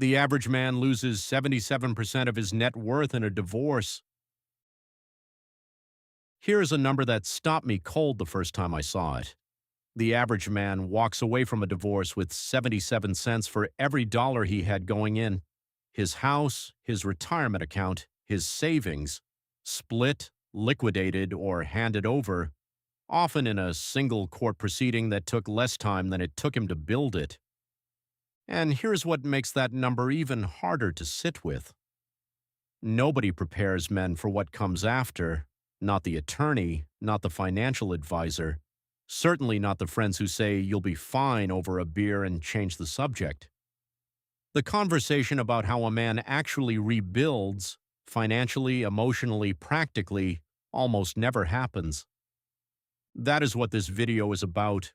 The average man loses 77% of his net worth in a divorce. Here's a number that stopped me cold the first time I saw it. The average man walks away from a divorce with 77 cents for every dollar he had going in. His house, his retirement account, his savings, split, liquidated, or handed over, often in a single court proceeding that took less time than it took him to build it. And here's what makes that number even harder to sit with. Nobody prepares men for what comes after, not the attorney, not the financial advisor, certainly not the friends who say you'll be fine over a beer and change the subject. The conversation about how a man actually rebuilds, financially, emotionally, practically, almost never happens. That is what this video is about,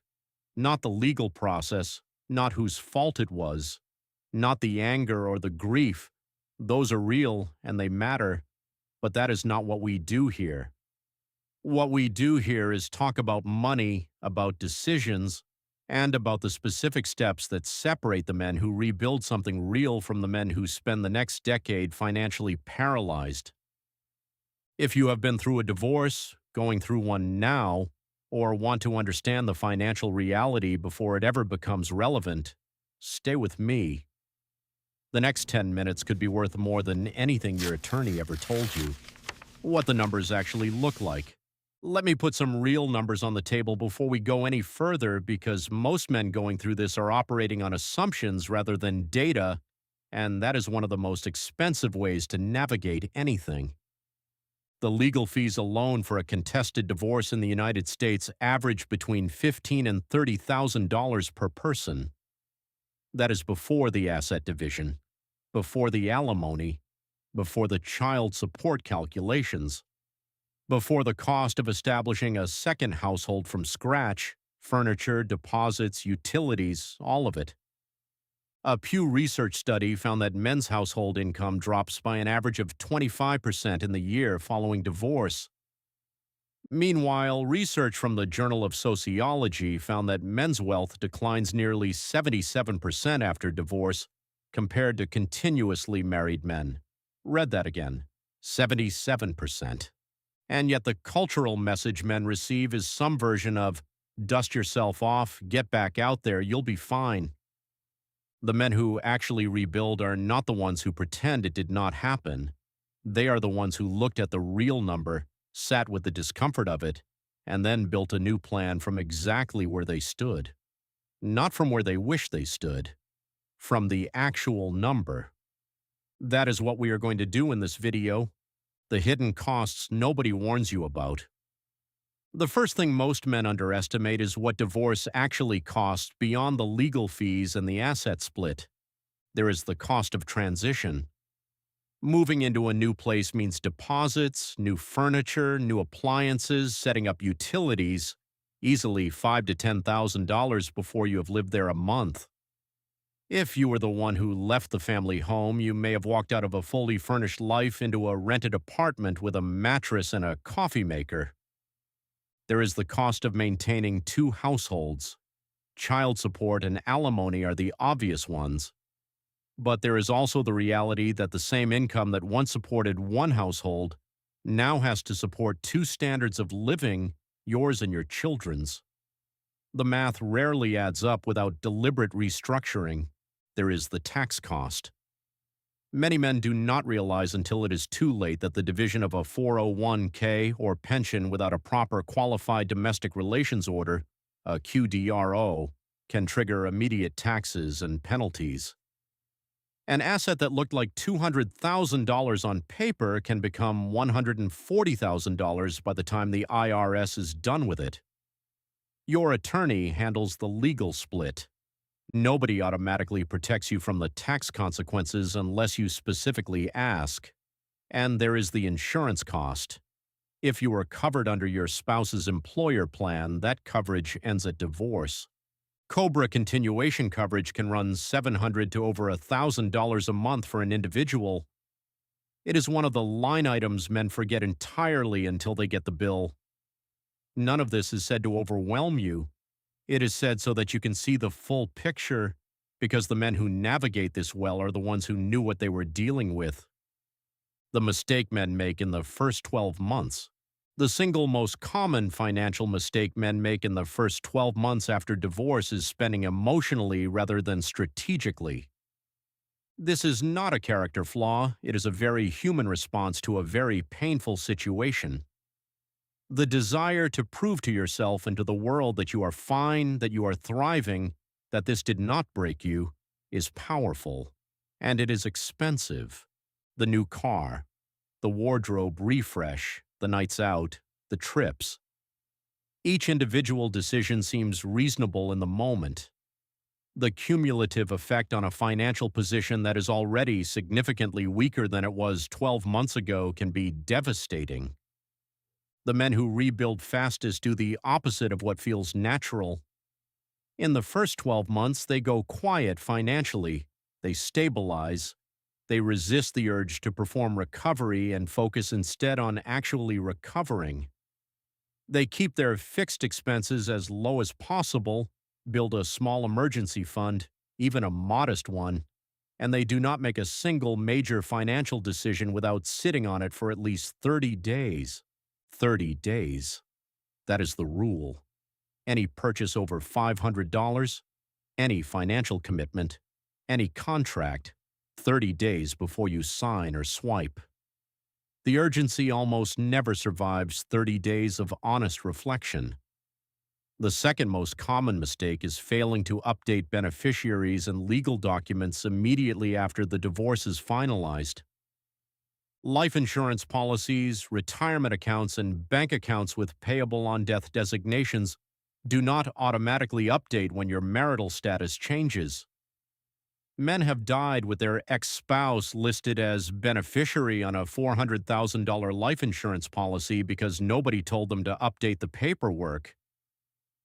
not the legal process, not whose fault it was, not the anger or the grief. Those are real and they matter, but that is not what we do here. What we do here is talk about money, about decisions, and about the specific steps that separate the men who rebuild something real from the men who spend the next decade financially paralyzed. If you have been through a divorce, going through one now, or want to understand the financial reality before it ever becomes relevant, stay with me. The next 10 minutes could be worth more than anything your attorney ever told you. What the numbers actually look like. Let me put some real numbers on the table before we go any further, because most men going through this are operating on assumptions rather than data, and that is one of the most expensive ways to navigate anything. The legal fees alone for a contested divorce in the United States average between $15,000 and $30,000 per person. That is before the asset division, before the alimony, before the child support calculations, before the cost of establishing a second household from scratch, furniture, deposits, utilities, all of it. A Pew Research study found that men's household income drops by an average of 25% in the year following divorce. Meanwhile, research from the Journal of Sociology found that men's wealth declines nearly 77% after divorce compared to continuously married men. Read that again. 77%. And yet the cultural message men receive is some version of, dust yourself off, get back out there, you'll be fine. The men who actually rebuild are not the ones who pretend it did not happen. They are the ones who looked at the real number, sat with the discomfort of it, and then built a new plan from exactly where they stood. Not from where they wish they stood. From the actual number. That is what we are going to do in this video. The hidden costs nobody warns you about. The first thing most men underestimate is what divorce actually costs beyond the legal fees and the asset split. There is the cost of transition. Moving into a new place means deposits, new furniture, new appliances, setting up utilities, easily $5,000 to $10,000 before you have lived there a month. If you were the one who left the family home, you may have walked out of a fully furnished life into a rented apartment with a mattress and a coffee maker. There is the cost of maintaining two households. Child support and alimony are the obvious ones. But there is also the reality that the same income that once supported one household now has to support two standards of living, yours and your children's. The math rarely adds up without deliberate restructuring. There is the tax cost. Many men do not realize until it is too late that the division of a 401k or pension without a proper qualified domestic relations order, a QDRO, can trigger immediate taxes and penalties. An asset that looked like $200,000 on paper can become $140,000 by the time the IRS is done with it. Your attorney handles the legal split. Nobody automatically protects you from the tax consequences unless you specifically ask. And there is the insurance cost. If you are covered under your spouse's employer plan, that coverage ends at divorce. COBRA continuation coverage can run $700 to over $1,000 a month for an individual. It is one of the line items men forget entirely until they get the bill. None of this is said to overwhelm you. It is said so that you can see the full picture, because the men who navigate this well are the ones who knew what they were dealing with. The mistake men make in the first 12 months. The single most common financial mistake men make in the first 12 months after divorce is spending emotionally rather than strategically. This is not a character flaw, it is a very human response to a very painful situation. The desire to prove to yourself and to the world that you are fine, that you are thriving, that this did not break you, is powerful. And it is expensive. The new car, the wardrobe refresh, the nights out, the trips. Each individual decision seems reasonable in the moment. The cumulative effect on a financial position that is already significantly weaker than it was 12 months ago can be devastating. The men who rebuild fastest do the opposite of what feels natural. In the first 12 months, they go quiet financially. They stabilize. They resist the urge to perform recovery and focus instead on actually recovering. They keep their fixed expenses as low as possible, build a small emergency fund, even a modest one, and they do not make a single major financial decision without sitting on it for at least 30 days. 30 days. That is the rule. Any purchase over $500, any financial commitment, any contract, 30 days before you sign or swipe. The urgency almost never survives 30 days of honest reflection. The second most common mistake is failing to update beneficiaries and legal documents immediately after the divorce is finalized. Life insurance policies, retirement accounts, and bank accounts with payable on death designations do not automatically update when your marital status changes. Men have died with their ex-spouse listed as beneficiary on a $400,000 life insurance policy because nobody told them to update the paperwork.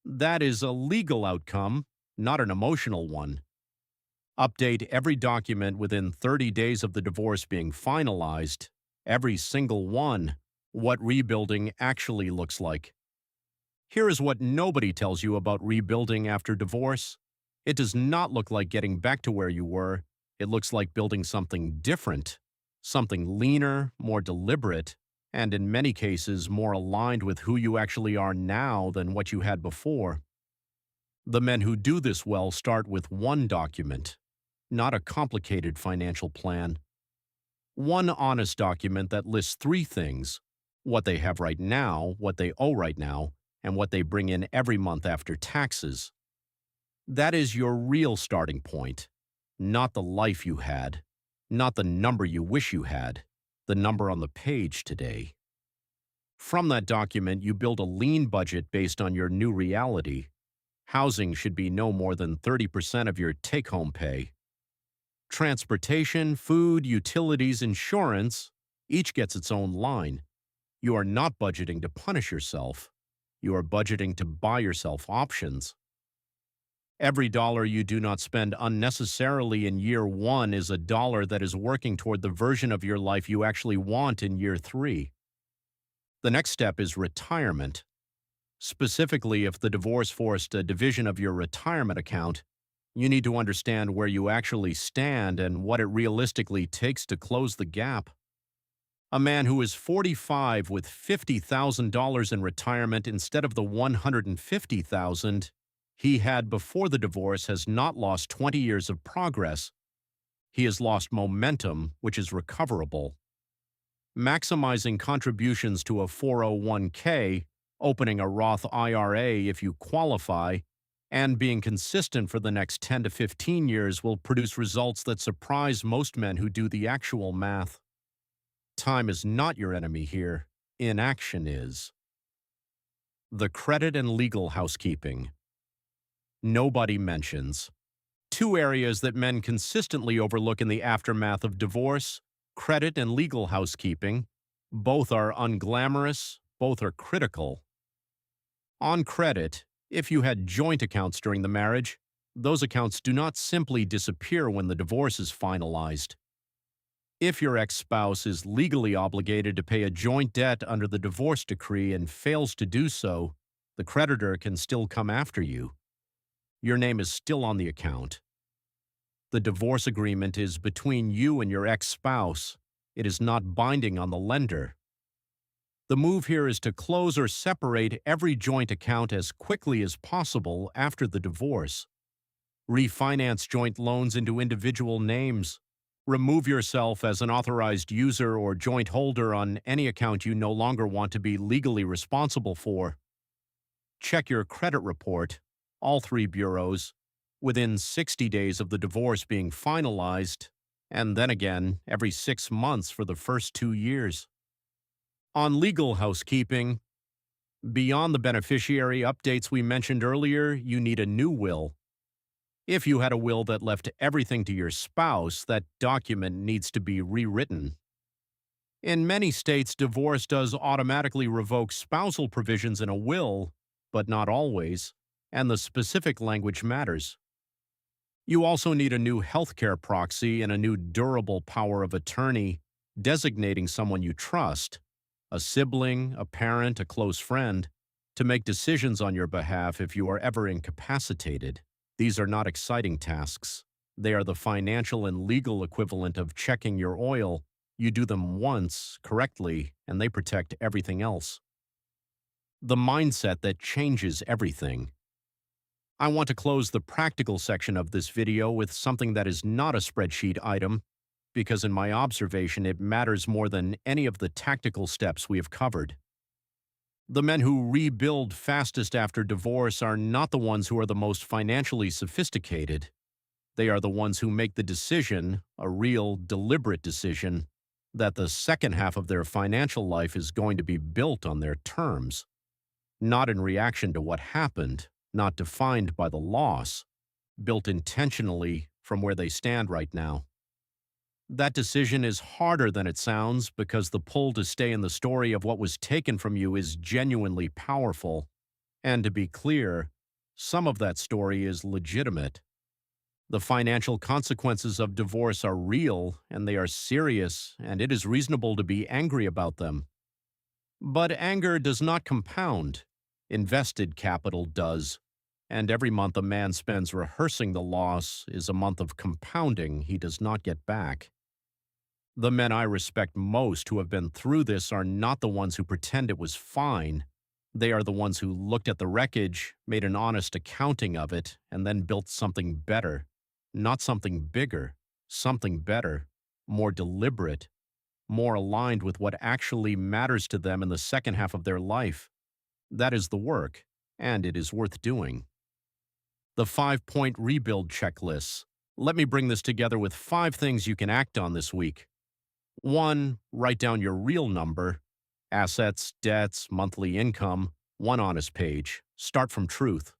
That is a legal outcome, not an emotional one. Update every document within 30 days of the divorce being finalized, every single one, what rebuilding actually looks like. Here is what nobody tells you about rebuilding after divorce. It does not look like getting back to where you were. It looks like building something different, something leaner, more deliberate, and in many cases more aligned with who you actually are now than what you had before. The men who do this well start with one document, not a complicated financial plan. One honest document that lists three things: what they have right now, what they owe right now, and what they bring in every month after taxes. That is your real starting point, not the life you had, not the number you wish you had, the number on the page today. From that document, you build a lean budget based on your new reality. Housing should be no more than 30% of your take-home pay. Transportation, food, utilities, insurance, each gets its own line. You are not budgeting to punish yourself. You are budgeting to buy yourself options. Every dollar you do not spend unnecessarily in year one is a dollar that is working toward the version of your life you actually want in year three. The next step is retirement. Specifically, if the divorce forced a division of your retirement account, you need to understand where you actually stand and what it realistically takes to close the gap. A man who is 45 with $50,000 in retirement instead of the $150,000 he had before the divorce has not lost 20 years of progress. He has lost momentum, which is recoverable. Maximizing contributions to a 401k, opening a Roth IRA if you qualify, and being consistent for the next 10 to 15 years will produce results that surprise most men who do the actual math. Time is not your enemy here. Inaction is. The credit and legal housekeeping. Nobody mentions. Two areas that men consistently overlook in the aftermath of divorce: credit and legal housekeeping. Both are unglamorous, both are critical. On credit, if you had joint accounts during the marriage, those accounts do not simply disappear when the divorce is finalized. If your ex-spouse is legally obligated to pay a joint debt under the divorce decree and fails to do so, the creditor can still come after you. Your name is still on the account. The divorce agreement is between you and your ex-spouse. It is not binding on the lender. The move here is to close or separate every joint account as quickly as possible after the divorce. Refinance joint loans into individual names. Remove yourself as an authorized user or joint holder on any account you no longer want to be legally responsible for. Check your credit report, all three bureaus, within 60 days of the divorce being finalized, and then again every 6 months for the first 2 years. On legal housekeeping, beyond the beneficiary updates we mentioned earlier, you need a new will. If you had a will that left everything to your spouse, that document needs to be rewritten. In many states, divorce does automatically revoke spousal provisions in a will, but not always, and the specific language matters. You also need a new healthcare proxy and a new durable power of attorney designating someone you trust, a sibling, a parent, a close friend, to make decisions on your behalf if you are ever incapacitated. These are not exciting tasks. They are the financial and legal equivalent of checking your oil. You do them once, correctly, and they protect everything else. The mindset that changes everything. I want to close the practical section of this video with something that is not a spreadsheet item, because in my observation it matters more than any of the tactical steps we have covered. The men who rebuild fastest after divorce are not the ones who are the most financially sophisticated. They are the ones who make the decision, a real, deliberate decision, that the second half of their financial life is going to be built on their terms, not in reaction to what happened, not defined by the loss, built intentionally from where they stand right now. That decision is harder than it sounds because the pull to stay in the story of what was taken from you is genuinely powerful. And to be clear, some of that story is legitimate. The financial consequences of divorce are real and they are serious, and it is reasonable to be angry about them. But anger does not compound. Invested capital does. And every month a man spends rehearsing the loss is a month of compounding he does not get back. The men I respect most who have been through this are not the ones who pretend it was fine. They are the ones who looked at the wreckage, made an honest accounting of it, and then built something better. Not something bigger, something better, more deliberate, more aligned with what actually matters to them in the second half of their life. That is the work, and it is worth doing. The 5-point rebuild checklists. Let me bring this together with 5 things you can act on this week. 1. Write down your real number, assets, debts, monthly income, one honest page. Start from truth.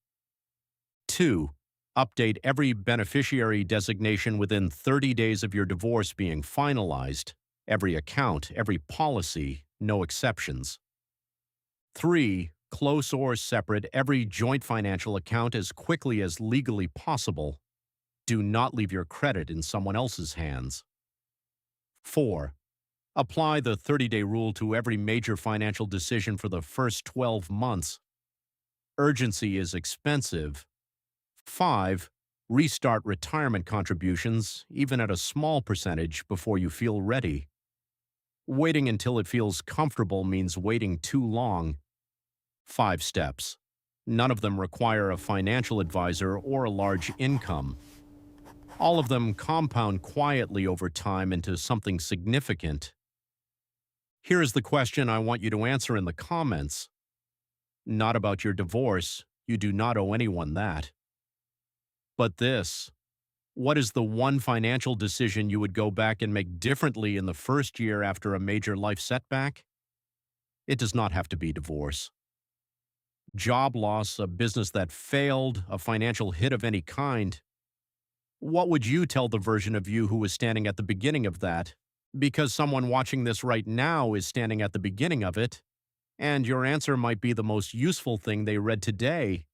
2. Update every beneficiary designation within 30 days of your divorce being finalized. Every account, every policy, no exceptions. 3. Close or separate every joint financial account as quickly as legally possible. Do not leave your credit in someone else's hands. 4. Apply the 30-day rule to every major financial decision for the first 12 months. Urgency is expensive. 5. Restart retirement contributions, even at a small percentage, before you feel ready. Waiting until it feels comfortable means waiting too long. 5 steps. None of them require a financial advisor or a large income. All of them compound quietly over time into something significant. Here is the question I want you to answer in the comments. Not about your divorce, you do not owe anyone that. But this, what is the one financial decision you would go back and make differently in the first year after a major life setback? It does not have to be divorce. Job loss, a business that failed, a financial hit of any kind. What would you tell the version of you who was standing at the beginning of that? Because someone watching this right now is standing at the beginning of it, and your answer might be the most useful thing they read today.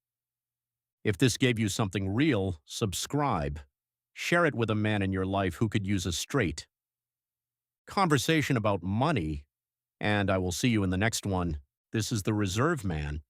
If this gave you something real, subscribe. Share it with a man in your life who could use a straight conversation about money, and I will see you in the next one. This is the Reserve Man.